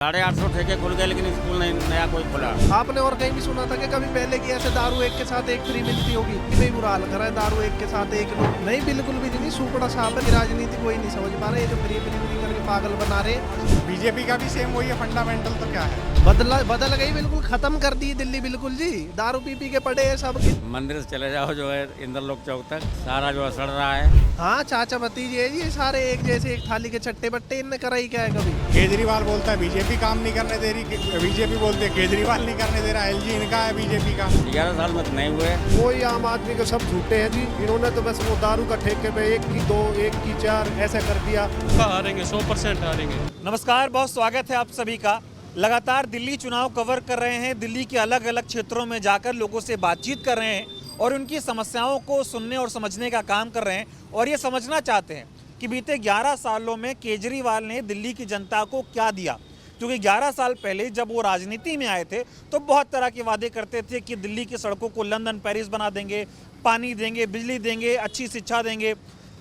850 ठेके खुल गए लेकिन स्कूल नहीं नया कोई खुला। आपने और कहीं भी सुना था कि कभी पहले की ऐसे दारू एक के साथ एक फ्री मिलती होगी? नहीं, बुरा हाल करा है, दारू एक के साथ एक लो। नहीं, बिल्कुल भी नहीं। सुपड़ा साहब की राजनीति कोई नहीं समझ पा रहे। ये जो फ्री फ्री फ्री करके पागल बना रहे हैं। बीजेपी का भी सेम वही है, फंडामेंटल तो क्या है, बदल गई, बिल्कुल खत्म कर दी दिल्ली। बिल्कुल जी, दारू पी के पड़े हैं सब। मंदिर से चले जाओ जो है इंद्रलोक चौक तक, सारा जो है सड़ रहा है। हाँ, चाचा भतीजे ये सारे एक जैसे, एक थाली के चट्टे बट्टे। इनने करा ही क्या है कभी? केजरीवाल बोलता है बीजेपी काम नहीं करने दे रही, बीजेपी बोलते है केजरीवाल नहीं करने दे रहा। एलजी इनका है बीजेपी का। 11 साल में तो नहीं हुए। कोई आम आदमी के सब झूठे हैं जी। इन्होंने तो बस वो दारू का ठेके पे 1 की 2 1 की 4 ऐसा कर दिया। हारेंगे, 100% हारेंगे। नमस्कार, बहुत स्वागत है आप सभी का। लगातार दिल्ली चुनाव कवर कर रहे हैं। दिल्ली के अलग अलग क्षेत्रों में जाकर लोगों से बातचीत कर रहे हैं और उनकी समस्याओं को सुनने और समझने का काम कर रहे हैं और ये समझना चाहते हैं कि बीते 11 सालों में केजरीवाल ने दिल्ली की जनता को क्या दिया। क्योंकि 11 साल पहले जब वो राजनीति में आए थे तो बहुत तरह के वादे करते थे कि दिल्ली की सड़कों को लंदन पेरिस बना देंगे, पानी देंगे, बिजली देंगे, अच्छी शिक्षा देंगे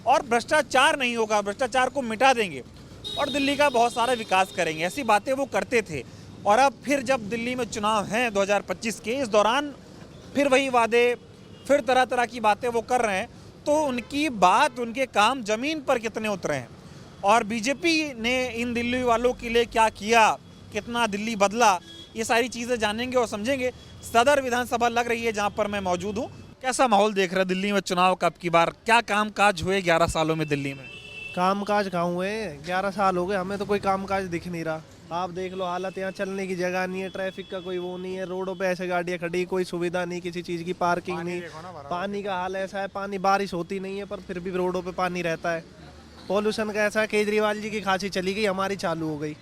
और भ्रष्टाचार नहीं होगा, भ्रष्टाचार को मिटा देंगे और दिल्ली का बहुत सारा विकास करेंगे। ऐसी बातें वो करते थे। और अब फिर जब दिल्ली में चुनाव हैं 2025 के, इस दौरान फिर वही वादे, फिर तरह तरह की बातें वो कर रहे हैं। तो उनकी बात, उनके काम ज़मीन पर कितने उतरे हैं और बीजेपी ने इन दिल्ली वालों के लिए क्या किया, कितना दिल्ली बदला, ये सारी चीज़ें जानेंगे और समझेंगे। सदर विधानसभा लग रही है जहाँ पर मैं मौजूद हूँ। कैसा माहौल देख रहा है दिल्ली में चुनाव का? अब की बार क्या काम काज हुए 11 सालों में दिल्ली में? काम काज कहाँ हुए? 11 साल हो गए, हमें तो कोई काम काज दिख नहीं रहा। आप देख लो हालत, यहाँ चलने की जगह नहीं है, ट्रैफिक का कोई वो नहीं है, रोडों पे ऐसे गाड़ियाँ खड़ी, कोई सुविधा नहीं, किसी चीज़ की पार्किंग नहीं। पानी का हाल ऐसा है, पानी बारिश होती नहीं है पर फिर भी रोडों पे पानी रहता है। पॉल्यूशन का ऐसा है, केजरीवाल जी की खांसी चली गई, हमारी चालू हो गई।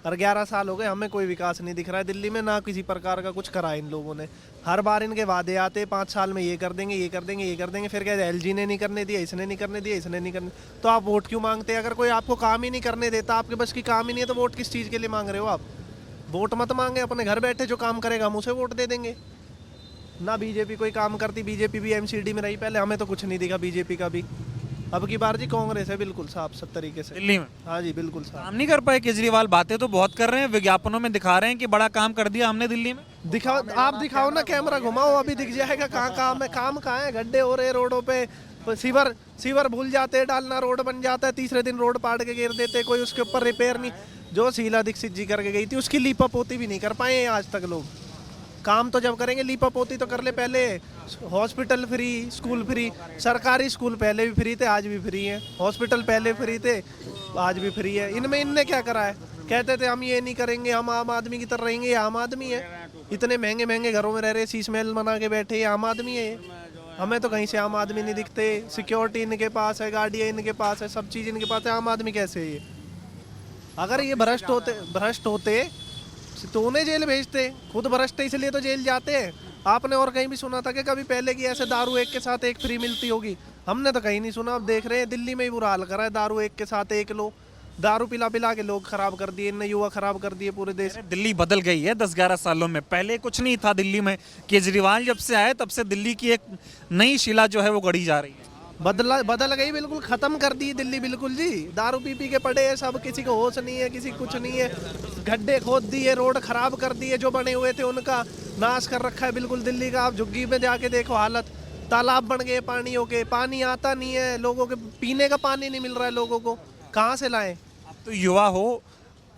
और 11 साल हो गए, हमें कोई विकास नहीं दिख रहा है दिल्ली में, ना किसी प्रकार का कुछ करा इन लोगों ने। हर बार इनके वादे आते, 5 साल में ये कर देंगे, ये कर देंगे, ये कर देंगे, फिर कहते एलजी ने नहीं करने दिया, इसने नहीं करने दिया, इसने नहीं करने। तो आप वोट क्यों मांगते हैं? अगर कोई आपको काम ही नहीं करने देता, आपके बस की काम ही नहीं है, तो वोट किस चीज़ के लिए मांग रहे हो आप? वोट मत मांगे, अपने घर बैठे जो काम करेगा हम उसे वोट दे देंगे। ना बीजेपी कोई काम करती, बीजेपी भी एमसीडी में रही पहले, हमें तो कुछ नहीं दिखा बीजेपी का भी। अब की बार जी कांग्रेस है बिल्कुल साफ, सब तरीके से दिल्ली में हाँ जी, बिल्कुल साफ। काम नहीं कर पाए केजरीवाल। बातें तो बहुत कर रहे हैं, विज्ञापनों में दिखा रहे हैं कि बड़ा काम कर दिया हमने दिल्ली में। दिखाओ, आप दिखाओ ना, कैमरा घुमाओ, अभी दिख जाएगा कहाँ काम है। काम कहाँ है? गड्ढे हो रहे रोडों पे, सीवर भूल जाते हैं डालना, रोड बन जाता है, तीसरे दिन रोड पाड़ के गिर देते, कोई उसके ऊपर रिपेयर नहीं। जो शीला दीक्षित जी करके गई थी उसकी लीपा पोती भी नहीं कर पाए आज तक लोग। काम तो जब करेंगे, लीपा पोती तो कर ले पहले। हॉस्पिटल फ्री, स्कूल फ्री, सरकारी स्कूल पहले भी फ्री थे, आज भी फ्री हैं। हॉस्पिटल पहले फ्री थे, आज भी फ्री है। इनमें इनने क्या करा है? कहते थे हम ये नहीं करेंगे, हम आम आदमी की तरह रहेंगे। ये आम आदमी है? इतने महंगे महंगे घरों में रह रहे, शीश महल बना के बैठे, ये आम आदमी है? हमें तो कहीं से आम आदमी नहीं दिखते। सिक्योरिटी इनके पास है, गाड़ियाँ इनके पास है, सब चीज़ इनके पास है, आम आदमी कैसे है ये? अगर ये भ्रष्ट होते तो उन्हें जेल भेजते। खुद भ्रष्ट है इसलिए तो जेल जाते हैं। आपने और कहीं भी सुना था कि कभी पहले की ऐसे दारू एक के साथ एक फ्री मिलती होगी? हमने तो कहीं नहीं सुना। अब देख रहे हैं दिल्ली में ही बुरा हाल करा है, दारू एक के साथ एक लो। दारू पिला पिला के लोग खराब कर दिए, इनने युवा खराब कर दिए पूरे देश। दिल्ली बदल गई है 10-11 सालों में। पहले कुछ नहीं था दिल्ली में। केजरीवाल जब से आए तब से दिल्ली की एक नई शिला जो है वो गढ़ी जा रही है। बदल गई, बिल्कुल खत्म कर दी दिल्ली। बिल्कुल जी, दारू पी के पड़े हैं सब, किसी को होश नहीं है, किसी कुछ नहीं है। गड्ढे खोद दिए, रोड खराब कर दिए, जो बने हुए थे उनका नाश कर रखा है बिल्कुल दिल्ली का। आप झुग्गी में जाके देखो हालत, तालाब बन गए पानियों के, पानी आता नहीं है लोगों के, पीने का पानी नहीं मिल रहा है लोगों को, कहाँ से लाएं? अब तो युवा हो,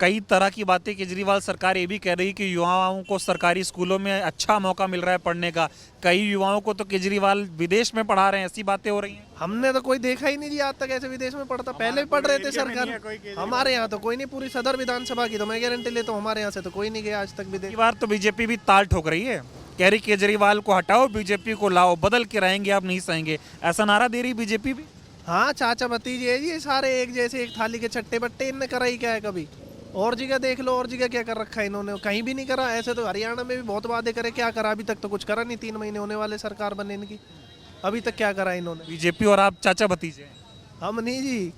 कई तरह की बातें केजरीवाल सरकार ये भी कह रही है कि युवाओं को सरकारी स्कूलों में अच्छा मौका मिल रहा है पढ़ने का। कई युवाओं को तो केजरीवाल विदेश में पढ़ा रहे हैं, ऐसी बातें हो रही हैं। हमने तो कोई देखा ही नहीं जी आज तक ऐसे विदेश में पढ़ता। पहले भी पढ़ रहे थे सरकार, हमारे यहाँ तो कोई नहीं। पूरी सदर विधानसभा की तो मैं गारंटी लेता हूँ, हमारे यहाँ से तो कोई नहीं गया आज तक विदेश। इस बार तो बीजेपी भी ताल ठोक रही है, कह रही केजरीवाल को हटाओ, बीजेपी को लाओ, बदल के रहेंगे, आप नहीं सहेंगे, ऐसा नारा दे रही बीजेपी भी। हाँ, चाचा भतीजे ये सारे एक जैसे, एक थाली के चट्टे बट्टे। इनने करा ही क्या है कभी? और जगह देख लो, और जगह क्या कर रखा है इन्होंने? कहीं भी नहीं करा। ऐसे तो हरियाणा में भी बहुत वादे करे, क्या करा? अभी तक तो कुछ करा नहीं। 3 महीने होने वाले सरकार बने इनकी, अभी तक क्या करा इन्होंने? बीजेपी और आप चाचा भतीजे हैं? हम नहीं जी,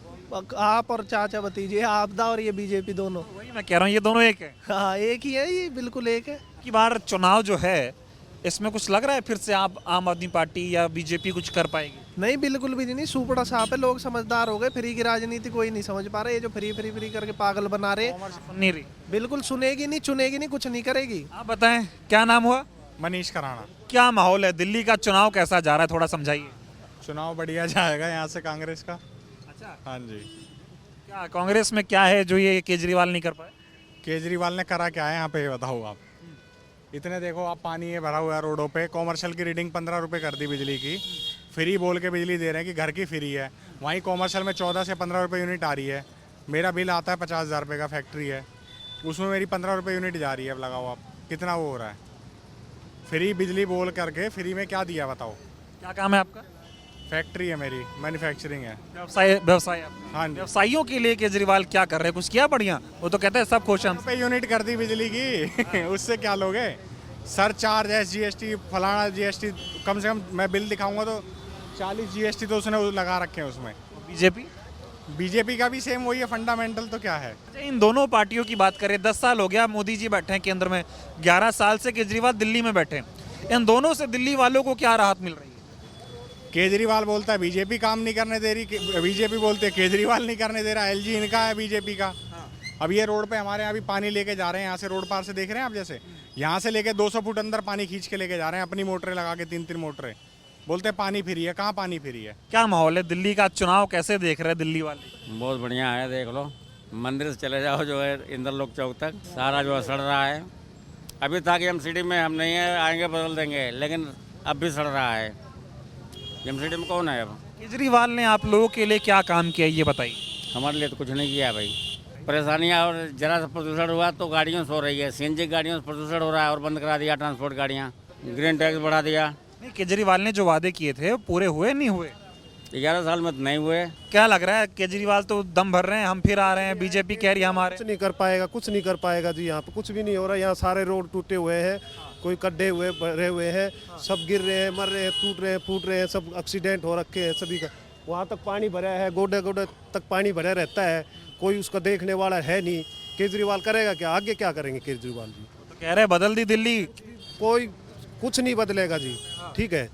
आप और चाचा भतीजे, आपदा और ये बीजेपी दोनों। वही मैं कह रहा हूँ, ये दोनों एक है। हाँ, एक ही है, ये बिल्कुल एक है। की बार चुनाव जो है इसमें कुछ लग रहा है फिर से आप आम आदमी पार्टी या बीजेपी कुछ कर पाएगी? नहीं, बिल्कुल भी नहीं। सुपड़ा साफ है, लोग समझदार हो गए। फ्री की राजनीति कोई नहीं समझ पा रहे। ये जो फ्री फ्री फ्री करके पागल बना रहे, सुन नहीं रही। बिल्कुल सुनेगी नहीं, चुनेगी नहीं, कुछ नहीं करेगी। आप बताएं क्या नाम हुआ? मनीष कराना। क्या माहौल है दिल्ली का? चुनाव कैसा जा रहा है, थोड़ा समझाइए। चुनाव बढ़िया जाएगा यहाँ से कांग्रेस का। अच्छा, हाँ जी। क्या कांग्रेस में क्या है जो ये केजरीवाल नहीं कर पाए? केजरीवाल ने करा क्या है यहाँ पे, ये बताओ आप। इतने देखो आप, पानी ये भरा हुआ है रोडों पे। कॉमर्शियल की रीडिंग 15 रुपये कर दी बिजली की। फ्री बोल के बिजली दे रहे हैं कि घर की फ्री है। वहीं कॉमर्शियल में 14 से 15 रुपये यूनिट आ रही है। मेरा बिल आता है 50,000 रुपये का, फैक्ट्री है, उसमें मेरी 15 रुपये यूनिट जा रही है। अब लगाओ आप, कितना वो हो रहा है। फ्री बिजली बोल करके फ्री में क्या दिया बताओ। क्या काम है आपका? फैक्ट्री है मेरी, मैन्युफैक्चरिंग है। व्यवसाय आपका। हाँ जी। व्यवसायियों के लिए केजरीवाल क्या कर रहे हैं? कुछ किया बढ़िया? वो तो कहते हैं सब खुश हैं हम। पे यूनिट कर दी बिजली की उससे क्या लोगे? सरचार्ज, SGST, फलाना GST, कम से कम मैं बिल दिखाऊंगा तो 40 GST तो उसने लगा रखे हैं उसमें। बीजेपी का भी सेम वही है, फंडामेंटल तो क्या है। अच्छा, इन दोनों पार्टियों की बात करें, 10 साल हो गया मोदी जी बैठे हैं केंद्र में, 11 साल से केजरीवाल दिल्ली में बैठे हैं। इन दोनों से दिल्ली वालों को क्या राहत मिल रही है? केजरीवाल बोलता है बीजेपी काम नहीं करने दे रही, बीजेपी बोलते हैं केजरीवाल नहीं करने दे रहा। LG इनका है, बीजेपी का। अब ये रोड पे हमारे यहाँ भी पानी लेके जा रहे हैं, यहाँ से रोड पार से देख रहे हैं आप, जैसे यहाँ से लेके 200 फुट अंदर पानी खींच के लेके जा रहे हैं, अपनी मोटरें लगा के, 3-3 मोटरें। बोलते हैं पानी फ्री है, कहाँ पानी फ्री है। क्या माहौल है दिल्ली का? चुनाव कैसे देख रहे हैं दिल्ली वाले? बहुत बढ़िया है, देख लो। मंदिर से चले जाओ जो है इंदर लोक चौक तक, सारा जो है सड़ रहा है। अभी तक MCD में हम नहीं है, आएंगे बदल देंगे, लेकिन अब भी सड़ रहा है। MCD में कौन है अब? केजरीवाल ने आप लोगों के लिए क्या काम किया ये बताइए। हमारे लिए तो कुछ नहीं किया भाई। परेशानियाँ, और जरा सा प्रदूषण हुआ तो गाड़ियों से हो रही है। CNG गाड़ियों से प्रदूषण हो रहा है और बंद करा दिया ट्रांसपोर्ट गाड़ियाँ। ग्रीन टैक्स बढ़ा दिया। नहीं, केजरीवाल ने जो वादे किए थे पूरे हुए नहीं हुए? 11 साल में तो नहीं हुए। क्या लग रहा है केजरीवाल तो दम भर रहे हैं, हम फिर आ रहे हैं, बीजेपी कह रही है हमारे? कुछ नहीं कर पाएगा, कुछ नहीं कर पाएगा जी। यहाँ पे कुछ भी नहीं हो रहा। यहाँ सारे रोड टूटे हुए हैं, कोई गड्ढे हुए भरे हुए हैं, सब गिर रहे हैं, मर रहे हैं, टूट रहे हैं, फूट रहे हैं, सब एक्सीडेंट हो रखे हैं सभी का। वहाँ तक पानी भरा है, गोडे गोडे तक पानी भरा रहता है, कोई उसका देखने वाला है नहीं। केजरीवाल करेगा क्या? आगे क्या करेंगे केजरीवाल जी? तो कह रहे हैं बदल दी दिल्ली। कोई कुछ नहीं बदलेगा जी। ठीक है,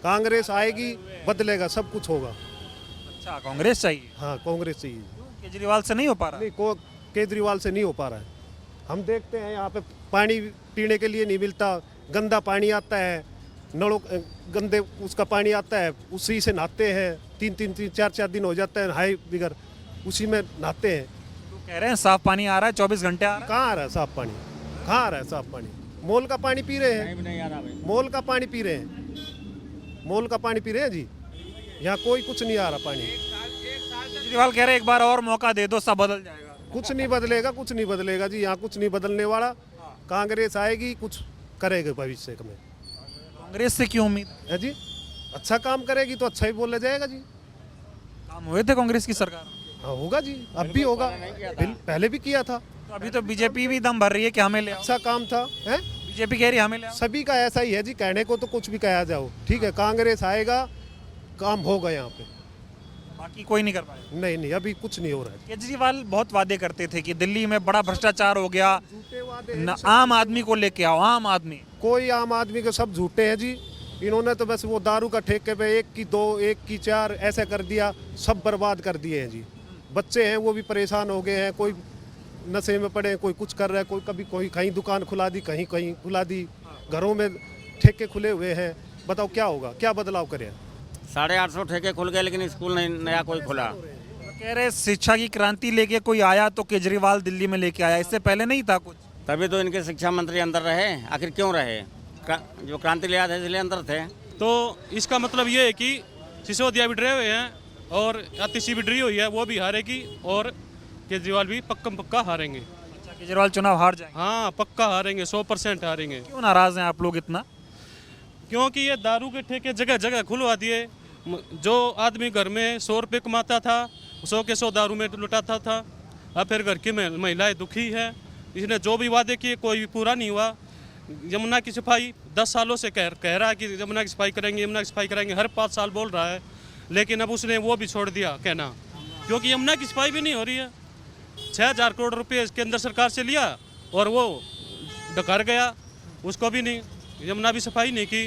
कांग्रेस आएगी, बदलेगा, सब कुछ होगा। अच्छा, कांग्रेस चाहिए? हाँ, कांग्रेस चाहिए। केजरीवाल से नहीं हो पा रहा? नहीं, को केजरीवाल से नहीं हो पा रहा है। हम देखते हैं यहाँ पे पानी पीने के लिए नहीं मिलता, गंदा पानी आता है, नलों गंदे उसका पानी आता है, उसी से नहाते हैं। 3-3 4-4 दिन हो जाते हैं हाई बिगर, उसी में नहाते हैं। तो कह रहे हैं साफ पानी आ रहा है, 24 घंटे आ रहा है। कहाँ आ रहा है साफ पानी? कहाँ आ रहा है साफ पानी? मोल का पानी पी रहे हैं, नहीं आ रहा भाई। मोल का पानी पी रहे हैं, मोल का पानी पी रहे हैं जी। यहाँ कोई कुछ नहीं आ रहा पानी। केजरीवाल कह रहे हैं एक बार और मौका दे दो, सब बदल जाएगा। कुछ नहीं बदलेगा, कुछ नहीं बदलेगा जी। यहाँ कुछ नहीं बदलने वाला। कांग्रेस आएगी, कुछ करेगा भविष्य में। कांग्रेस से क्यों उम्मीद है जी? अच्छा काम करेगी तो अच्छा ही बोला जाएगा जी। काम हुए थे कांग्रेस की सरकार? हाँ, होगा जी, अब भी होगा। पहले भी किया था। तो अभी तो बीजेपी भी दम भर रही है कि हमें ले आओ। अच्छा काम था, है? बीजेपी कह रही है हमें ले आओ। सभी का ऐसा ही है जी, कहने को तो कुछ भी कहा जाओ। ठीक है, कांग्रेस आएगा, काम होगा यहाँ पे। बाकी कोई नहीं कर पाएगा? नहीं नहीं, अभी कुछ नहीं हो रहा है। केजरीवाल बहुत वादे करते थे कि दिल्ली में बड़ा भ्रष्टाचार हो गया, झूठे वादे हैं न जी सब। आम आदमी को लेके आओ। आम आदमी कोई आम आदमी के सब झूठे हैं जी। इन्होंने तो बस वो दारू का ठेके पे 1 की 2, 1 की 4 ऐसे कर दिया, सब बर्बाद कर दिए हैं जी। बच्चे हैं वो भी परेशान हो गए हैं, कोई नशे में पड़े, कोई कुछ कर रहा है, कोई कभी कोई कहीं दुकान खुला दी, कहीं कहीं खुला दी, घरों में ठेके खुले हुए हैं। बताओ क्या होगा, क्या बदलाव करें? 850 ठेके खुल गए, लेकिन स्कूल नहीं नया कोई खुला। कह रहे शिक्षा की क्रांति लेके कोई आया तो केजरीवाल दिल्ली में लेके आया, इससे पहले नहीं था कुछ? तभी तो इनके शिक्षा मंत्री अंदर रहे। आखिर क्यों रहे? जो क्रांति ले आए थे इसलिए अंदर थे। तो इसका मतलब ये है कि सिसोदिया भी डरे हुए हैं और आतिशी भी डरी हुई है, वो भी हारेगी और केजरीवाल भी पक्का हारेंगे। अच्छा, केजरीवाल चुनाव हार जाएंगे? हाँ, पक्का हारेंगे, 100% हारेंगे। क्यों नाराज हैं आप लोग इतना? क्योंकि ये दारू के ठेके जगह जगह खुलवा दिए। जो आदमी घर में 100 रुपये कमाता था, 100 के 100 दारू में लुटाता था। अब फिर घर की महिलाएं दुखी है। इसने जो भी वादे किए कोई भी पूरा नहीं हुआ। यमुना की सफाई 10 सालों से कह रहा है कि यमुना की सफाई करेंगे, यमुना की सफाई करेंगे, हर 5 साल बोल रहा है, लेकिन अब उसने वो भी छोड़ दिया कहना, क्योंकि यमुना की सफाई भी नहीं हो रही है। 6000 करोड़ रुपये केंद्र सरकार से लिया और वो डकर गया, उसको भी नहीं। यमुना भी सफाई नहीं की,